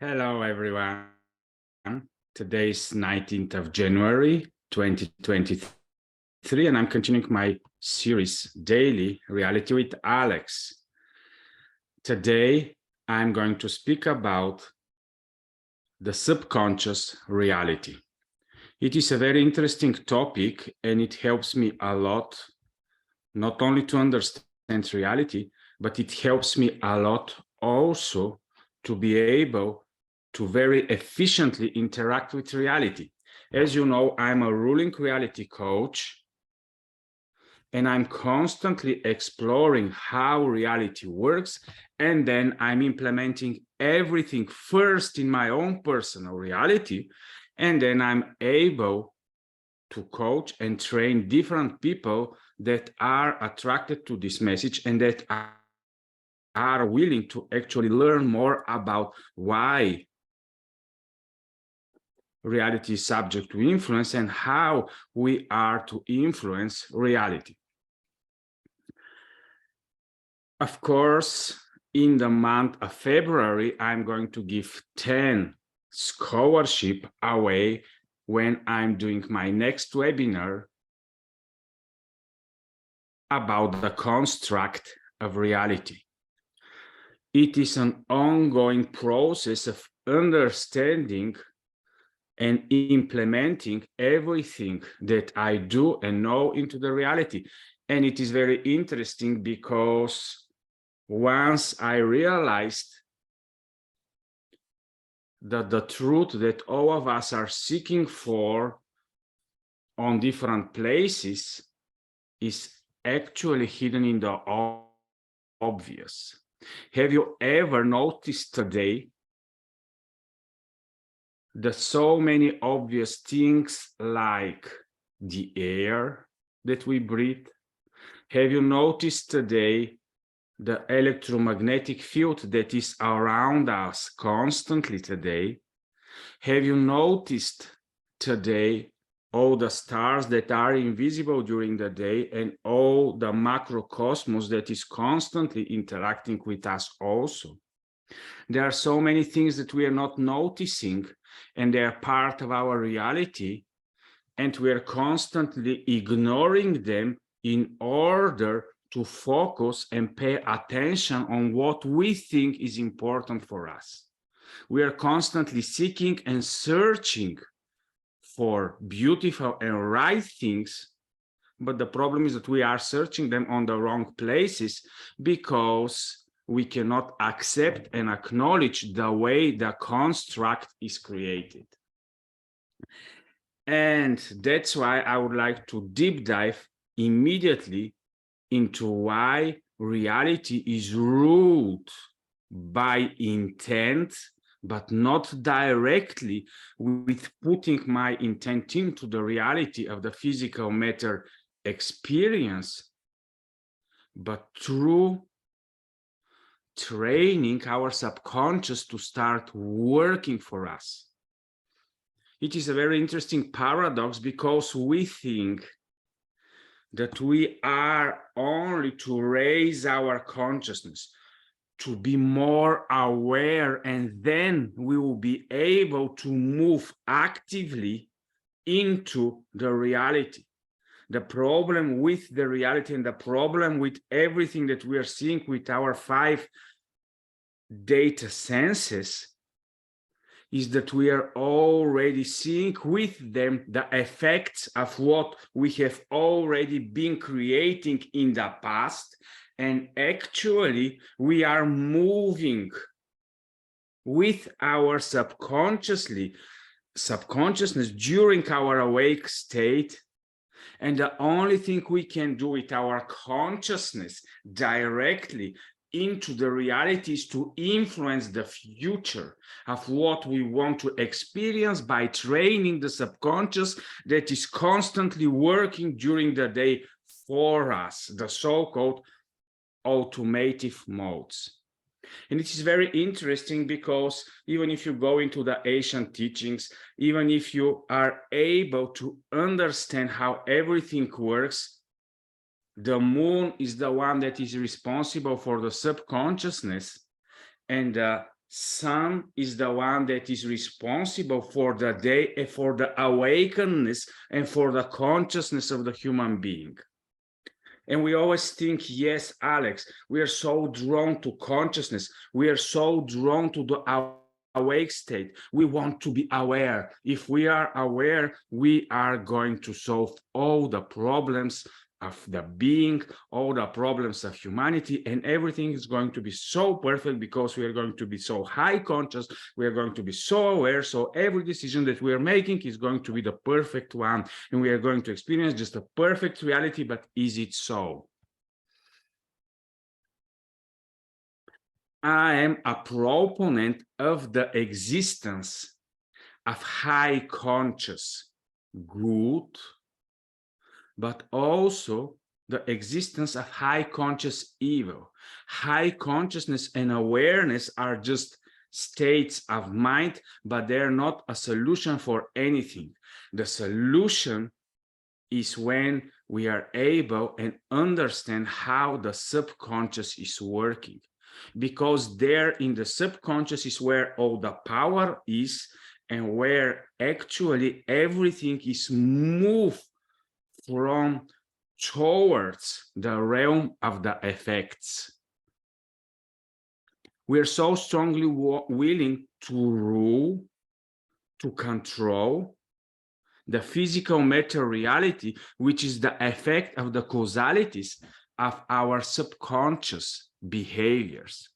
Hello, everyone. Today is 19th of January, 2023, and I'm continuing my series, Daily Reality with Alex. Today, I'm going to speak about the subconscious reality. It is a very interesting topic, and it helps me a lot, not only to understand reality, but it helps me a lot also to be able to very efficiently interact with reality. As you know, I'm a ruling reality coach, and I'm constantly exploring how reality works, and then I'm implementing everything first in my own personal reality, and then I'm able to coach and train different people that are attracted to this message and that are willing to actually learn more about why reality is subject to influence and how we are to influence reality. Of course, in the month of February, I'm going to give 10 scholarship away when I'm doing my next webinar about the construct of reality. It is an ongoing process of understanding and implementing everything that I do and know into the reality. And it is very interesting because once I realized that the truth that all of us are seeking for on different places is actually hidden in the obvious. Have you ever noticed today that so many obvious things like the air that we breathe? Have you noticed today the electromagnetic field that is around us constantly today? Have you noticed today all the stars that are invisible during the day and all the macrocosmos that is constantly interacting with us also? There are so many things that we are not noticing, and they are part of our reality, and we are constantly ignoring them in order to focus and pay attention on what we think is important for us. We are constantly seeking and searching for beautiful and right things, but the problem is that we are searching them on the wrong places because we cannot accept and acknowledge the way the construct is created. And that's why I would like to deep dive immediately into why reality is ruled by intent, but not directly with putting my intent into the reality of the physical matter experience, but through training our subconscious to start working for us. It is a very interesting paradox because we think that we are only to raise our consciousness, to be more aware, and then we will be able to move actively into the reality. The problem with the reality and the problem with everything that we are seeing with our 5 data senses is that we are already seeing with them the effects of what we have already been creating in the past, and actually we are moving with our subconsciousness during our awake state. And the only thing we can do with our consciousness directly into the reality is to influence the future of what we want to experience by training the subconscious that is constantly working during the day for us, the so-called automative modes. And it is very interesting because even if you go into the ancient teachings, even if you are able to understand how everything works, the moon is the one that is responsible for the subconsciousness, and the sun is the one that is responsible for the day and for the awakeness and for the consciousness of the human being. And we always think, yes, Alex, we are so drawn to consciousness. We are so drawn to the awake state. We want to be aware. If we are aware, we are going to solve all the problems of the being, all the problems of humanity, and everything is going to be so perfect because we are going to be so high conscious, we are going to be so aware, so every decision that we are making is going to be the perfect one, and we are going to experience just a perfect reality. But is it so? I am a proponent of the existence of high conscious good, but also the existence of high conscious evil. High consciousness and awareness are just states of mind, but they're not a solution for anything. The solution is when we are able and understand how the subconscious is working, because there in the subconscious is where all the power is and where actually everything is moved from towards the realm of the effects. We are so strongly willing to rule, to control the physical matter reality, which is the effect of the causalities of our subconscious behaviors.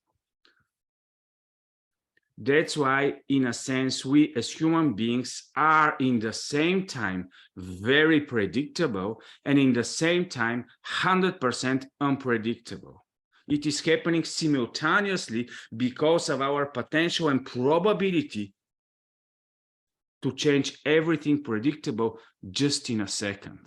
That's why, in a sense, we as human beings are in the same time very predictable and in the same time 100% unpredictable. It is happening simultaneously because of our potential and probability to change everything predictable just in a second.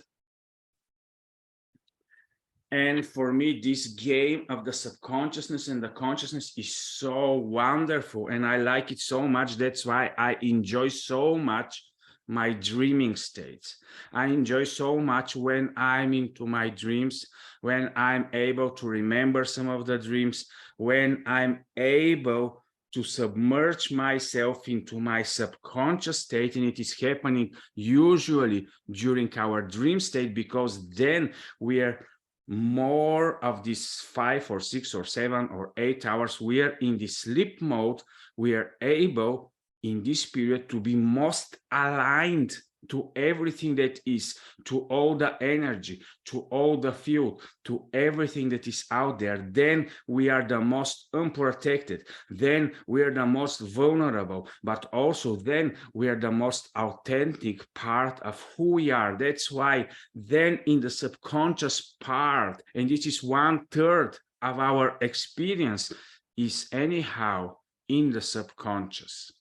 And for me, this game of the subconsciousness and the consciousness is so wonderful, and I like it so much. That's why I enjoy so much my dreaming states. I enjoy so much when I'm into my dreams, when I'm able to remember some of the dreams, when I'm able to submerge myself into my subconscious state, and it is happening usually during our dream state, because then we are more of these 5 or 6 or 7 or 8 hours, we are in the sleep mode. We are able in this period to be most aligned to everything that is, to all the energy, to all the field, to everything that is out there. Then we are the most unprotected. Then we are the most vulnerable, but also then we are the most authentic part of who we are. That's why then in the subconscious part, and this is 1/3 of our experience, is anyhow in the subconscious.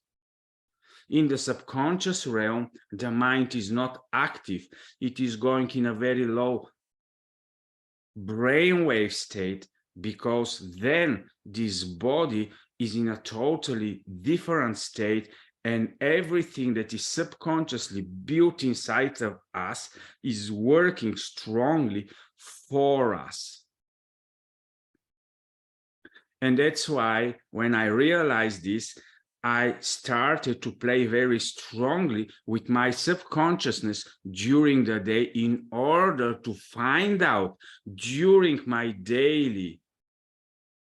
In the subconscious realm, the mind is not active. It is going in a very low brainwave state, because then this body is in a totally different state, and everything that is subconsciously built inside of us is working strongly for us. And that's why when I realized this, I started to play very strongly with my subconsciousness during the day in order to find out during my daily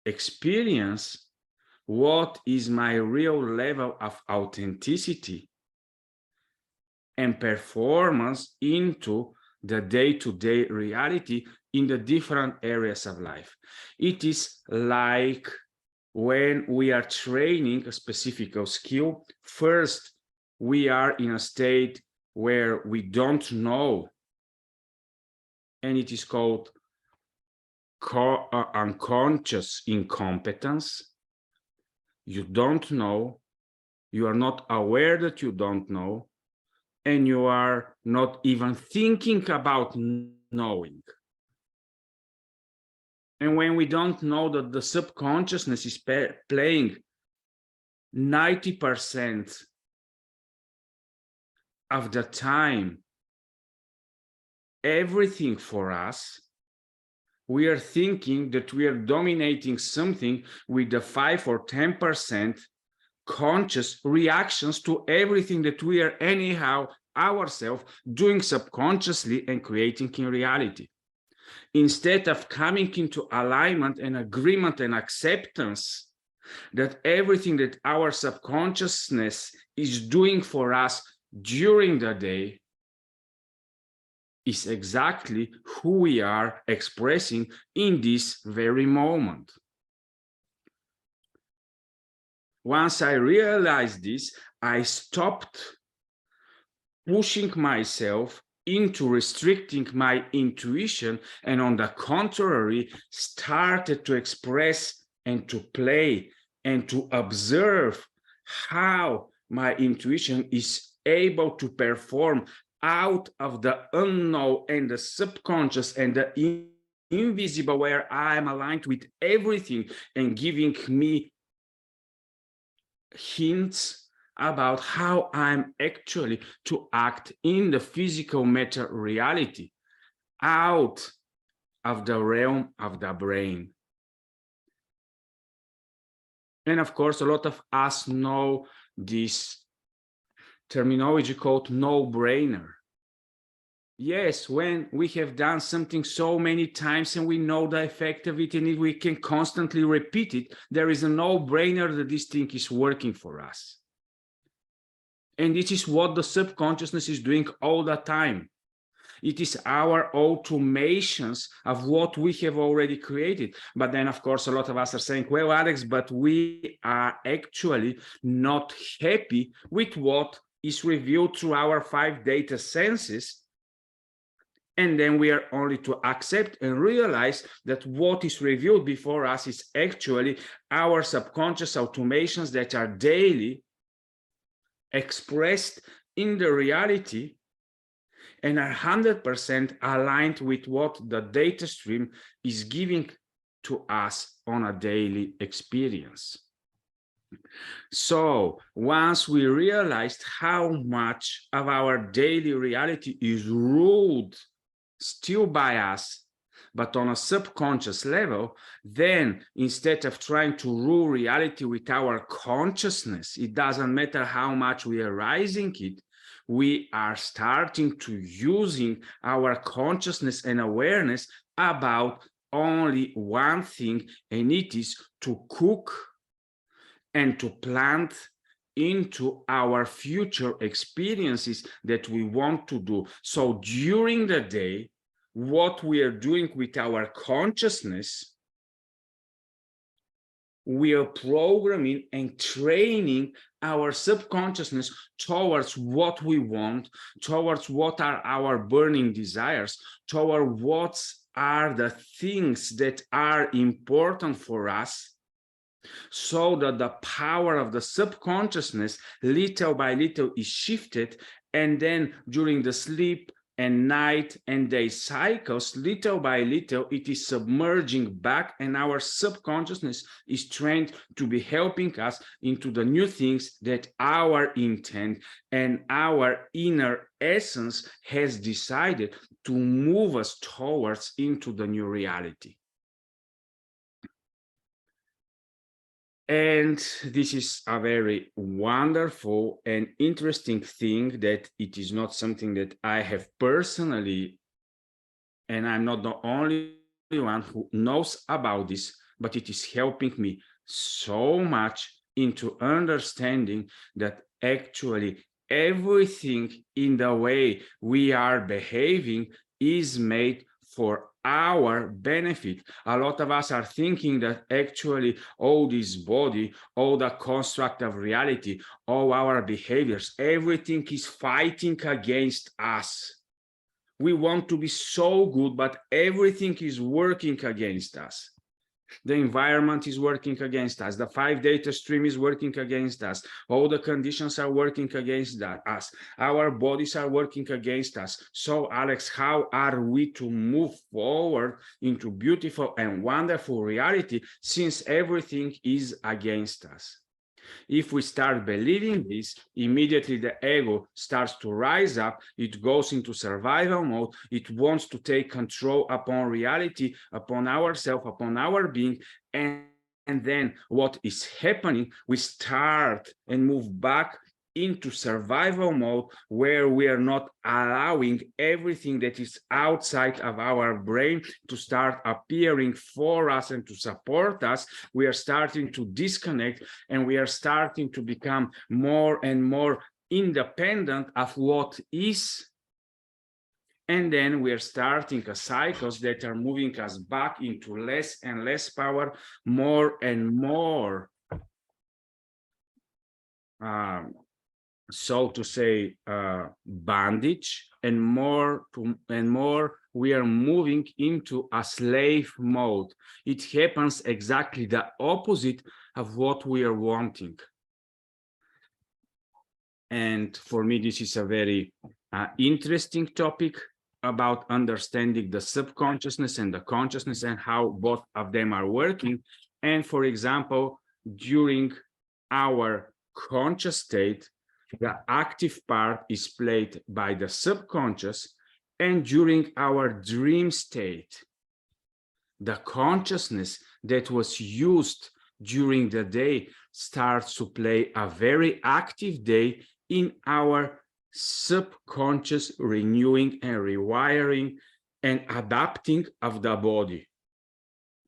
experience what is my real level of authenticity and performance into the day-to-day reality in the different areas of life. It is like when we are training a specific skill, first we are in a state where we don't know, and it is called unconscious incompetence. You don't know, you are not aware that you don't know, and you are not even thinking about knowing. And when we don't know that the subconsciousness is playing 90% of the time everything for us, we are thinking that we are dominating something with the 5 or 10% conscious reactions to everything that we are anyhow ourselves doing subconsciously and creating in reality. Instead of coming into alignment and agreement and acceptance that everything that our subconsciousness is doing for us during the day is exactly who we are expressing in this very moment. Once I realized this, I stopped pushing myself into restricting my intuition, and on the contrary, started to express and to play and to observe how my intuition is able to perform out of the unknown and the subconscious and the invisible, where I am aligned with everything and giving me hints about how I'm actually to act in the physical matter reality out of the realm of the brain. And of course, a lot of us know this terminology called no-brainer. Yes, when we have done something so many times and we know the effect of it, and if we can constantly repeat it, there is a no-brainer that this thing is working for us. And this is what the subconsciousness is doing all the time. It is our automations of what we have already created. But then, of course, a lot of us are saying, well, Alex, but we are actually not happy with what is revealed through our 5 data senses. And then we are only to accept and realize that what is revealed before us is actually our subconscious automations that are daily expressed in the reality and are 100% aligned with what the data stream is giving to us on a daily experience. So once we realized how much of our daily reality is ruled still by us, but on a subconscious level, then instead of trying to rule reality with our consciousness, it doesn't matter how much we are rising it, we are starting to using our consciousness and awareness about only one thing, and it is to cook and to plant into our future experiences that we want to do. So during the day, what we are doing with our consciousness, we are programming and training our subconsciousness towards what we want, towards what are our burning desires, toward what are the things that are important for us, so that the power of the subconsciousness little by little is shifted, and then during the sleep and night and day cycles, little by little, it is submerging back, and our subconsciousness is trained to be helping us into the new things that our intent and our inner essence has decided to move us towards into the new reality. And this is a very wonderful and interesting thing, that it is not something that I have personally, and I'm not the only one who knows about this, but it is helping me so much into understanding that actually everything in the way we are behaving is made for our benefit. A lot of us are thinking that actually all this body, all the construct of reality, all our behaviors, everything is fighting against us. We want to be so good, but everything is working against us. The environment is working against us. The 5 data stream is working against us. All the conditions are working against us. Our bodies are working against us. So, Alex, how are we to move forward into beautiful and wonderful reality, since everything is against us? If we start believing this, immediately the ego starts to rise up, it goes into survival mode, it wants to take control upon reality, upon ourselves, upon our being, and And then what is happening, we start and move back into survival mode, where we are not allowing everything that is outside of our brain to start appearing for us and to support us. We are starting to disconnect, and we are starting to become more and more independent of what is. And then we are starting a cycles that are moving us back into less and less power, more and more, so to say, bondage, and more we are moving into a slave mode. It happens exactly the opposite of what we are wanting. And for me, this is a very interesting topic about understanding the subconsciousness and the consciousness and how both of them are working. And for example, during our conscious state, the active part is played by the subconscious, and during our dream state, the consciousness that was used during the day starts to play a very active day in our subconscious renewing and rewiring and adapting of the body.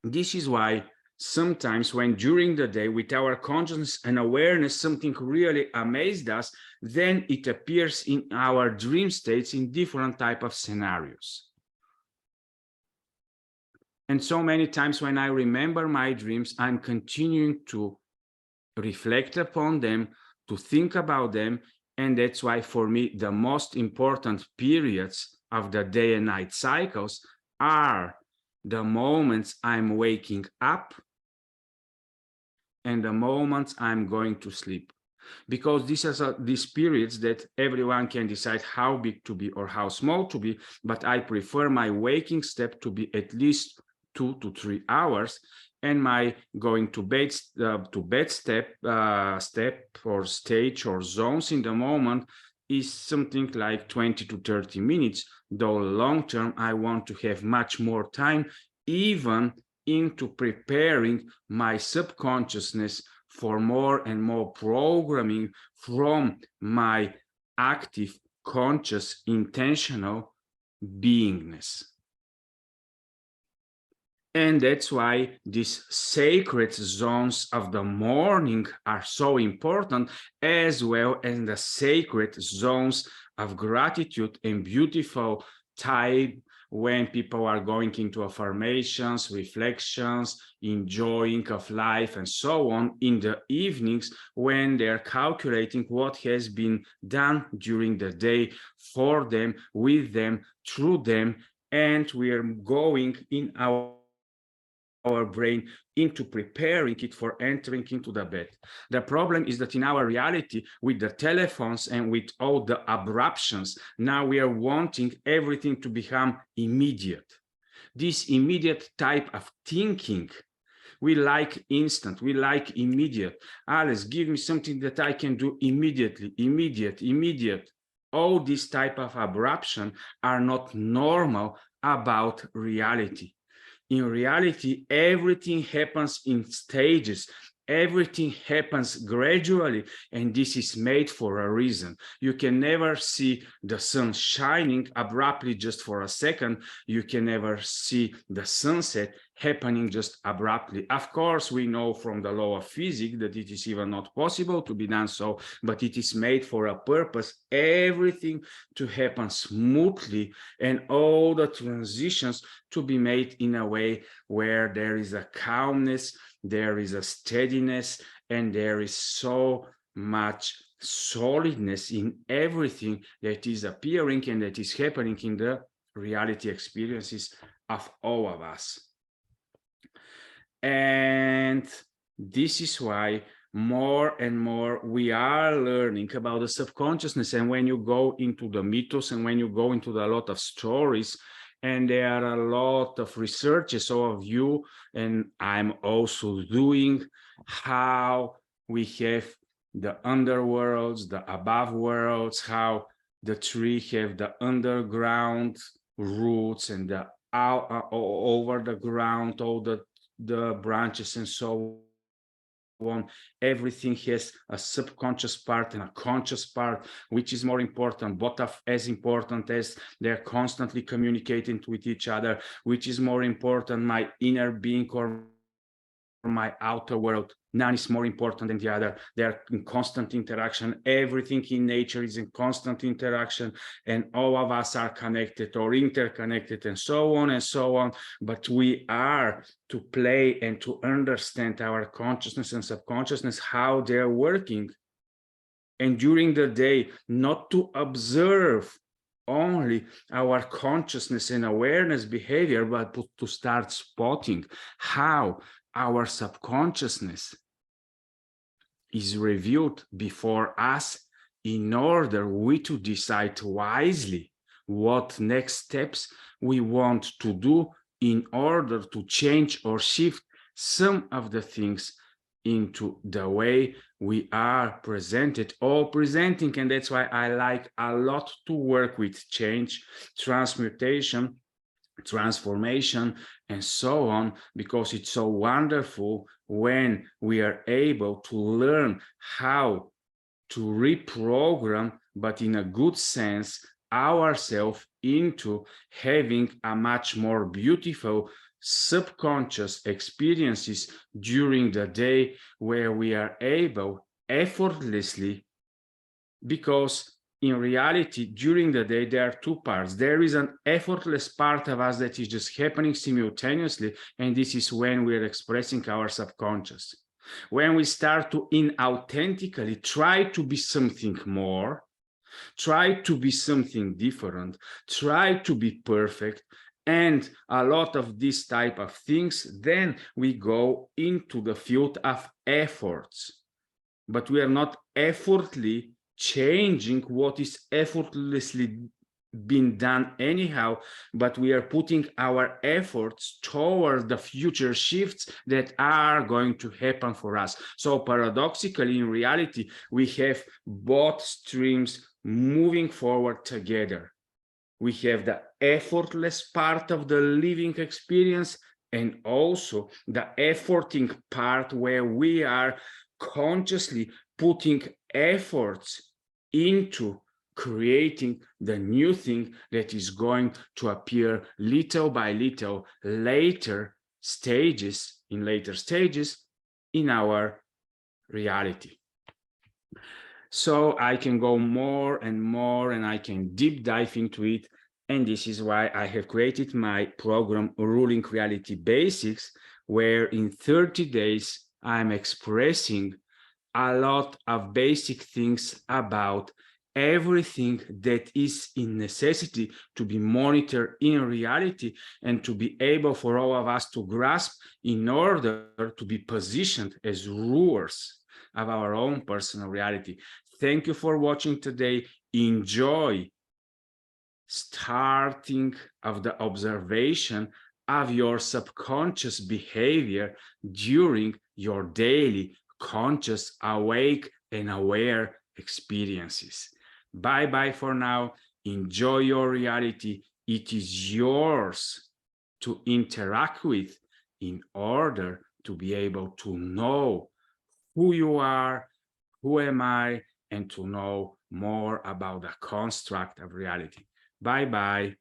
This is why sometimes when during the day with our consciousness and awareness something really amazed us, then it appears in our dream states in different type of scenarios. And so many times when I remember my dreams, I'm continuing to reflect upon them, to think about them. And that's why for me, the most important periods of the day and night cycles are the moments I'm waking up and the moments I'm going to sleep. Because these periods that everyone can decide how big to be or how small to be, but I prefer my waking step to be at least 2 to 3 hours, and my going to bed step or stage or zones in the moment is something like 20 to 30 minutes, though long term I want to have much more time, even into preparing my subconsciousness for more and more programming from my active, conscious, intentional beingness. And that's why these sacred zones of the morning are so important, as well as the sacred zones of gratitude and beautiful time when people are going into affirmations, reflections, enjoying of life, and so on in the evenings, when they're calculating what has been done during the day for them, with them, through them, and we are going in our brain into preparing it for entering into the bed. The problem is that in our reality, with the telephones and with all the abruptions, now we are wanting everything to become immediate. This immediate type of thinking, we like instant, we like immediate. Alice, give me something that I can do immediately, immediate. All these type of abruption are not normal about reality. In reality, everything happens in stages. Everything happens gradually, and this is made for a reason. You can never see the sun shining abruptly just for a second. You can never see the sunset happening just abruptly. Of course, we know from the law of physics that it is even not possible to be done so, but it is made for a purpose, everything to happen smoothly, and all the transitions to be made in a way where there is a calmness, there is a steadiness, and there is so much solidness in everything that is appearing and that is happening in the reality experiences of all of us. And this is why more and more we are learning about the subconsciousness. And when you go into the mythos and when you go into a lot of stories, and there are a lot of researches of you, and I'm also doing, how we have the underworlds, the above worlds, how the tree have the underground roots and the over the ground, all the the branches and so on. Everything has a subconscious part and a conscious part. Which is more important? Both are as important, as they're constantly communicating with each other. Which is more important, my inner being or my outer world? None is more important than the other. They are in constant interaction. Everything in nature is in constant interaction, and all of us are connected or interconnected, and so on and so on. But we are to play and to understand our consciousness and subconsciousness, how they're working. And during the day, not to observe only our consciousness and awareness behavior, but to start spotting how our subconsciousness is reviewed before us, in order we to decide wisely what next steps we want to do in order to change or shift some of the things into the way we are presented or presenting. And that's why I like a lot to work with change, transmutation, transformation, and so on, because it's so wonderful when we are able to learn how to reprogram, but in a good sense, ourselves into having a much more beautiful subconscious experiences during the day, where we are able effortlessly, because in reality, during the day, there are two parts. There is an effortless part of us that is just happening simultaneously, and this is when we are expressing our subconscious. When we start to inauthentically try to be something more, try to be something different, try to be perfect, and a lot of these type of things, then we go into the field of efforts. But we are not effortlessly changing what is effortlessly being done anyhow, but we are putting our efforts toward the future shifts that are going to happen for us. So paradoxically, in reality, we have both streams moving forward together. We have the effortless part of the living experience, and also the efforting part, where we are consciously putting efforts into creating the new thing that is going to appear little by little in later stages in our reality. So I can go more and more, and I can deep dive into it. And this is why I have created my program, Ruling Reality Basics, where in 30 days, I'm expressing a lot of basic things about everything that is in necessity to be monitored in reality, and to be able for all of us to grasp in order to be positioned as rulers of our own personal reality. Thank you for watching today. Enjoy starting of the observation of your subconscious behavior during your daily conscious, awake, and aware experiences. Bye-bye for now. Enjoy your reality. It is yours to interact with in order to be able to know who you are, who am I, and to know more about the construct of reality. Bye-bye.